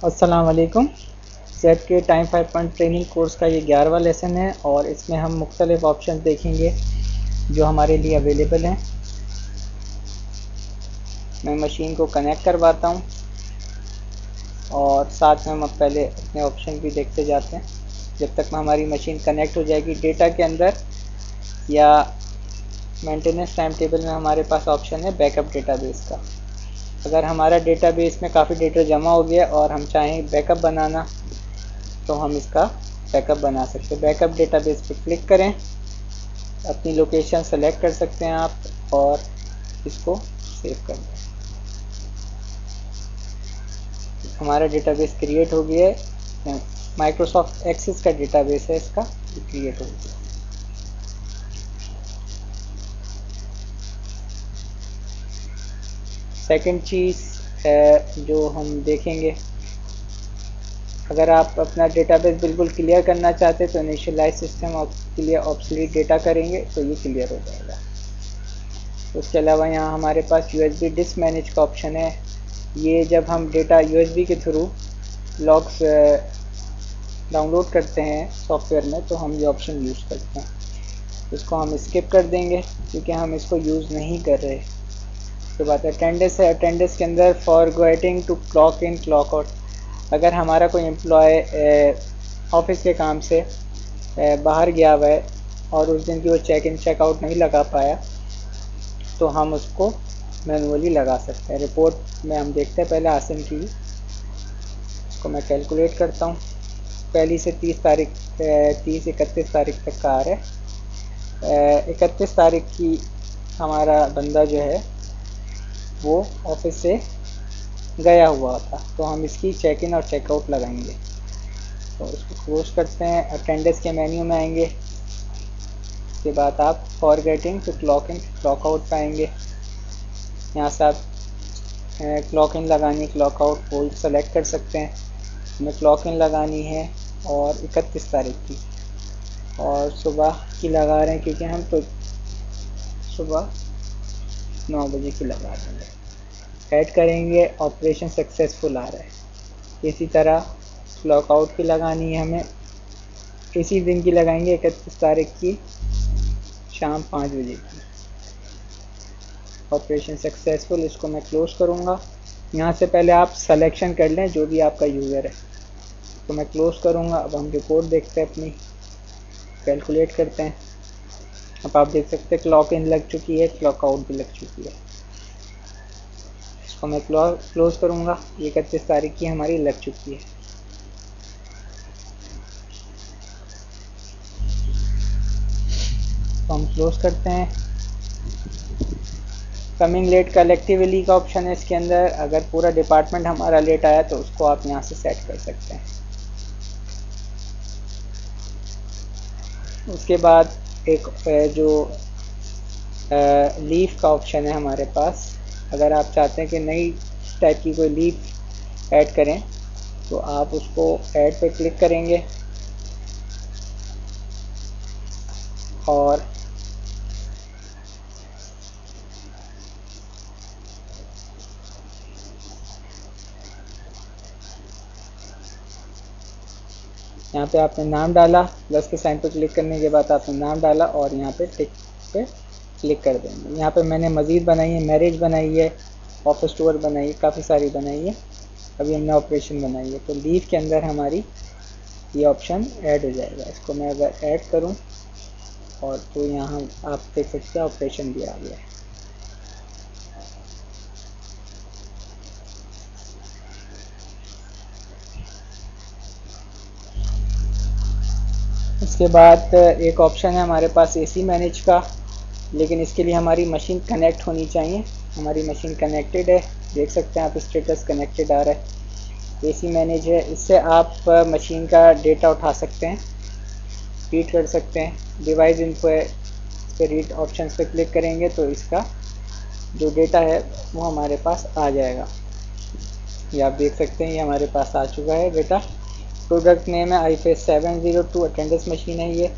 अस्सलाम वालेकुम। जेड के टाइम 5 पॉइंट ट्रेनिंग कोर्स का ये 11वां लेसन है और इसमें हम मुख्तलिफ ऑप्शन देखेंगे जो हमारे लिए अवेलेबल हैं। मैं मशीन को कनेक्ट करवाता हूँ और साथ में हम पहले अपने ऑप्शन भी देखते जाते हैं जब तक हमारी मशीन कनेक्ट हो जाएगी। डेटा के अंदर या मेंटेनेंस टाइम टेबल में हमारे पास ऑप्शन है बैकअप डेटाबेस का। अगर हमारा डेटाबेस में काफ़ी डेटा जमा हो गया और हम चाहें बैकअप बनाना तो हम इसका बैकअप बना सकते हैं। बैकअप डेटाबेस पर क्लिक करें, अपनी लोकेशन सेलेक्ट कर सकते हैं आप और इसको सेव कर दें। हमारा डेटाबेस क्रिएट हो गया है। माइक्रोसॉफ्ट एक्सेस का डेटाबेस है, इसका क्रिएट हो गया। सेकंड चीज़ जो हम देखेंगे, अगर आप अपना डेटाबेस बिल्कुल क्लियर करना चाहते हैं तो इनिशियलाइज सिस्टम के लिए ऑब्सोलीट डेटा करेंगे तो ये क्लियर हो जाएगा। उसके अलावा यहाँ हमारे पास USB डिस्क मैनेज का ऑप्शन है। ये जब हम डेटा USB के थ्रू लॉग्स डाउनलोड करते हैं सॉफ्टवेयर में तो हम ये ऑप्शन यूज़ करते हैं। इसको हम स्किप कर देंगे क्योंकि हम इसको यूज़ नहीं कर रहे। तो बात है अटेंडेंस है। अटेंडेंस के अंदर forgetting to clock in clock out, अगर हमारा कोई एम्प्लॉय ऑफिस के काम से बाहर गया हुआ है और उस दिन की वो चेक इन चेक आउट नहीं लगा पाया तो हम उसको मैनुअली लगा सकते हैं। रिपोर्ट में हम देखते हैं पहले आसिम की, इसको मैं कैलकुलेट करता हूँ। पहली से 30 31 तारीख तक का आ रहा है। 31 तारीख की हमारा बंदा जो है वो ऑफिस से गया हुआ था तो हम इसकी चेक इन और चेकआउट लगाएंगे। तो इसको क्लोज करते हैं। अटेंडेंस के मेन्यू में आएंगे, उसके बाद आप forgetting to clock in clock out पाएंगे। यहाँ से आप क्लॉक इन लगानी क्लॉक आउट बोल सेलेक्ट कर सकते हैं। हमें क्लॉक इन लगानी है और 31 तारीख की और सुबह की लगा रहे हैं क्योंकि हम तो सुबह 9 बजे की लगा देंगे। ऐड करेंगे, ऑपरेशन सक्सेसफुल आ रहा है। इसी तरह क्लॉक आउट की लगानी है, हमें इसी दिन की लगाएंगे 31 तारीख की शाम 5 बजे की। ऑपरेशन सक्सेसफुल, इसको मैं क्लोज करूँगा। यहाँ से पहले आप सिलेक्शन कर लें जो भी आपका यूज़र है, तो मैं क्लोज करूँगा। अब हम रिपोर्ट देखते हैं, अपनी कैलकुलेट करते हैं। अब आप देख सकते हैं क्लॉक इन लग चुकी है, क्लॉक आउट भी लग चुकी है। इसको मैं क्लोज करूँगा। 31 तारीख की हमारी लग चुकी है। तो हम क्लोज करते हैं। कमिंग लेट कलेक्टिवली का ऑप्शन है इसके अंदर। अगर पूरा डिपार्टमेंट हमारा लेट आया तो उसको आप यहाँ से सेट कर सकते हैं। उसके बाद एक जो लीव का ऑप्शन है हमारे पास, अगर आप चाहते हैं कि नई टाइप की कोई लीव ऐड करें तो आप उसको ऐड पे क्लिक करेंगे और यहाँ पे आपने नाम डाला, प्लस के साइन पे क्लिक करने के बाद आपने नाम डाला और यहाँ पे टिक पे क्लिक कर देंगे। यहाँ पे मैंने मज़ीद बनाई है, मैरिज बनाई है, ऑफिस टूर बनाई है, काफ़ी सारी बनाई है। अभी हमने ऑपरेशन बनाई है तो लीव के अंदर हमारी ये ऑप्शन ऐड हो जाएगा। इसको मैं अगर ऐड करूँ और तो यहाँ आप देख सकते हैं ऑपरेशन भी आ गया है। इसके बाद एक ऑप्शन है हमारे पास AC मैनेज का, लेकिन इसके लिए हमारी मशीन कनेक्ट होनी चाहिए। हमारी मशीन कनेक्टेड है, देख सकते हैं आप स्टेटस कनेक्टेड आ रहा है। AC मैनेज है, इससे आप मशीन का डेटा उठा सकते हैं, रीड कर सकते हैं। डिवाइस इनको है, इस पर रीड ऑप्शन पे क्लिक करेंगे तो इसका जो डेटा है वो हमारे पास आ जाएगा। ये आप देख सकते हैं, ये हमारे पास आ चुका है डेटा। प्रोडक्ट नेम है IFS 702, अटेंडेंस मशीन है ये,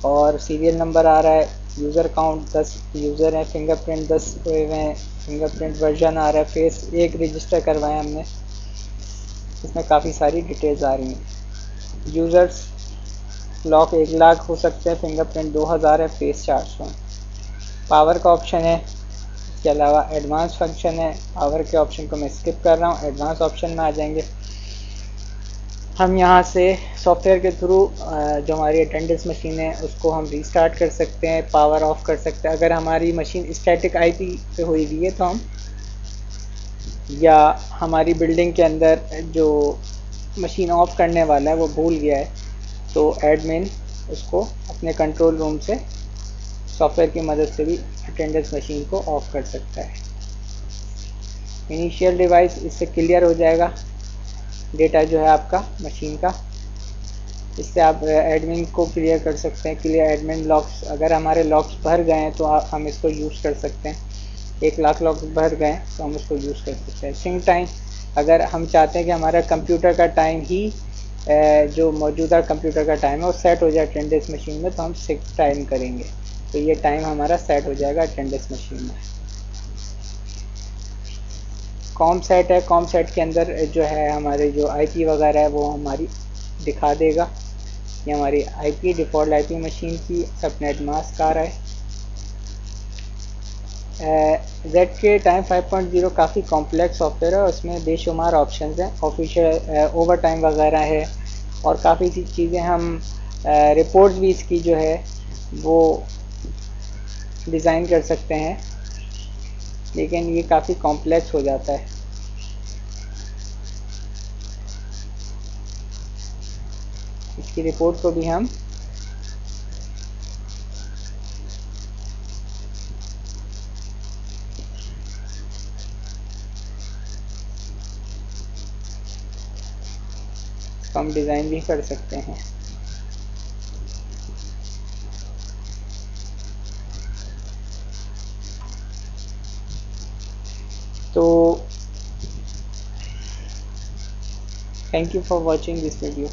और सीरियल नंबर आ रहा है। यूज़र काउंट 10 यूज़र हैं, फिंगरप्रिंट 10 हुए हैं, फिंगरप्रिंट वर्जन आ रहा है। फेस 1 रजिस्टर करवाया हमने। इसमें काफ़ी सारी डिटेल्स आ रही हैं। यूज़र्स लॉक 1 लाख हो सकते हैं, फिंगरप्रिंट 2000 है, फेस 400 है। पावर का ऑप्शन है, इसके अलावा एडवांस फंक्शन है। पावर के ऑप्शन को मैं स्किप कर रहा हूँ, एडवांस ऑप्शन में आ जाएंगे। हम यहाँ से सॉफ्टवेयर के थ्रू जो हमारी अटेंडेंस मशीन है उसको हम रीस्टार्ट कर सकते हैं, पावर ऑफ कर सकते हैं। अगर हमारी मशीन स्टैटिक आईपी पे हुई हुई है तो हम, या हमारी बिल्डिंग के अंदर जो मशीन ऑफ करने वाला है वो भूल गया है, तो एडमिन उसको अपने कंट्रोल रूम से सॉफ्टवेयर की मदद से भी अटेंडेंस मशीन को ऑफ कर सकता है। इनिशियल डिवाइस इससे क्लियर हो जाएगा डेटा जो है आपका मशीन का। इससे आप एडमिन को क्लियर कर सकते हैं। क्लियर एडमिन लॉक्स, अगर हमारे लॉक्स भर गए हैं तो हम इसको यूज़ कर सकते हैं। 1 लाख लॉक्स भर गए तो हम उसको यूज़ कर सकते हैं। सिंक टाइम, अगर हम चाहते हैं कि हमारा कंप्यूटर का टाइम ही जो मौजूदा कंप्यूटर का टाइम है वो सेट हो जाए अटेंडेंस मशीन में, तो हम सिंक टाइम करेंगे तो ये टाइम हमारा सेट हो जाएगा अटेंडेंस मशीन में। कॉम सेट है, कॉम सेट के अंदर जो है हमारे जो आईपी वगैरह है वो हमारी दिखा देगा। ये हमारी आईपी डिफ़ॉल्ट आईपी मशीन की सबनेट मास्क आ रहा है। ZK टाइम 5.0 काफ़ी कॉम्प्लेक्स सॉफ्टवेयर है, उसमें बेशुमार ऑप्शंस हैं। ऑफिशियल ओवर टाइम वगैरह है और काफ़ी सी चीज़ें हम रिपोर्ट्स भी इसकी जो है वो डिज़ाइन कर सकते हैं, लेकिन ये काफ़ी कॉम्प्लेक्स हो जाता है। इसकी रिपोर्ट को भी हम डिज़ाइन भी कर सकते हैं। तो thank you for watching this video.